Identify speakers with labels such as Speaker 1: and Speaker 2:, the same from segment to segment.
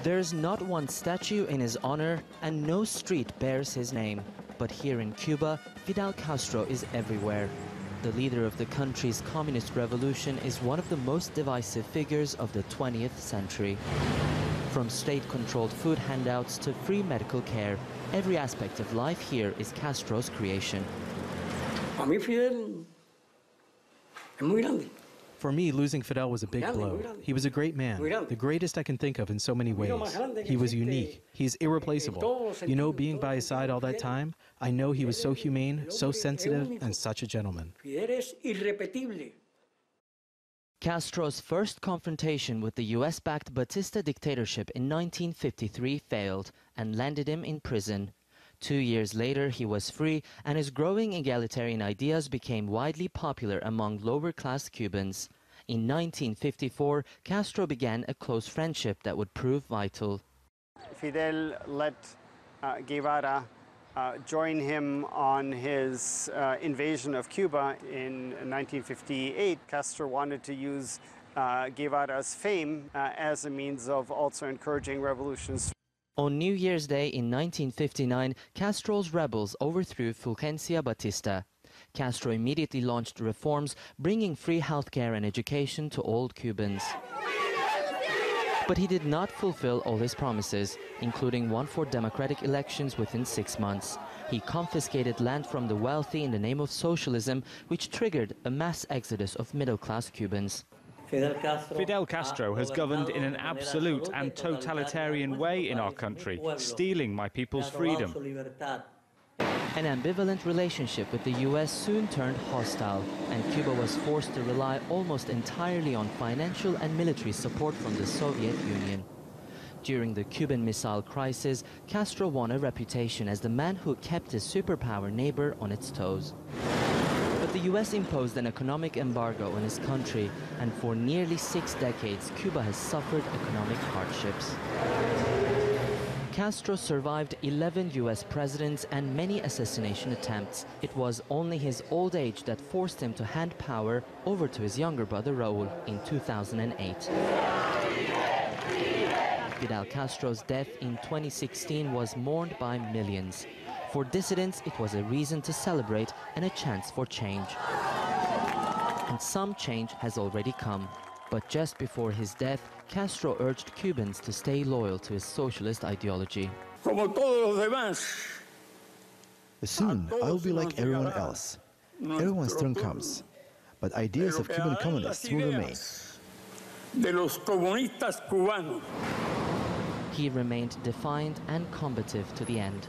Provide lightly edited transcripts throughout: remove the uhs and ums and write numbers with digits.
Speaker 1: There's not one statue in his honor and no street bears his name. But here in Cuba, Fidel Castro is everywhere. The leader of the country's communist revolution is one of the most divisive figures of the 20th century. From state-controlled food handouts to free medical care, every aspect of life here is Castro's creation.
Speaker 2: For me, losing Fidel was a big blow. He was a great man, the greatest I can think of in so many ways. He was unique. He's irreplaceable. You know, being by his side all that time, I know he was so humane, so sensitive, and such a gentleman.
Speaker 1: Castro's first confrontation with the US-backed Batista dictatorship in 1953 failed and landed him in prison. 2 years later, he was free, and his growing egalitarian ideas became widely popular among lower-class Cubans. In 1954, Castro began a close friendship that would prove vital.
Speaker 3: Fidel let Guevara join him on his invasion of Cuba in 1958. Castro wanted to use Guevara's fame as a means of also encouraging revolutions.
Speaker 1: On New Year's Day in 1959, Castro's rebels overthrew Fulgencio Batista. Castro immediately launched reforms, bringing free healthcare and education to all Cubans. But he did not fulfill all his promises, including one for democratic elections within 6 months. He confiscated land from the wealthy in the name of socialism, which triggered a mass exodus of middle-class Cubans.
Speaker 4: Fidel Castro has governed in an absolute and totalitarian way in our country, stealing my people's freedom.
Speaker 1: An ambivalent relationship with the US soon turned hostile, and Cuba was forced to rely almost entirely on financial and military support from the Soviet Union. During the Cuban Missile Crisis, Castro won a reputation as the man who kept his superpower neighbor on its toes. But the US imposed an economic embargo on his country, and for nearly 6 decades, Cuba has suffered economic hardships. Castro survived 11 US presidents and many assassination attempts. It was only his old age that forced him to hand power over to his younger brother Raúl in 2008. Fidel Castro's death in 2016 was mourned by millions. For dissidents, it was a reason to celebrate and a chance for change. And some change has already come. But just before his death, Castro urged Cubans to stay loyal to his socialist ideology.
Speaker 5: Soon, I'll be like everyone else. Everyone's turn comes. But ideas of Cuban communists will remain.
Speaker 1: He remained defiant and combative to the end.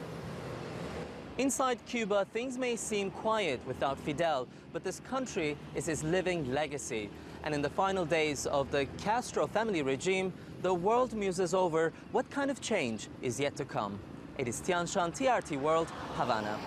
Speaker 1: Inside Cuba, things may seem quiet without Fidel, but this country is his living legacy. And in the final days of the Castro family regime, the world muses over what kind of change is yet to come. Ediz Tiyansan, TRT World, Havana.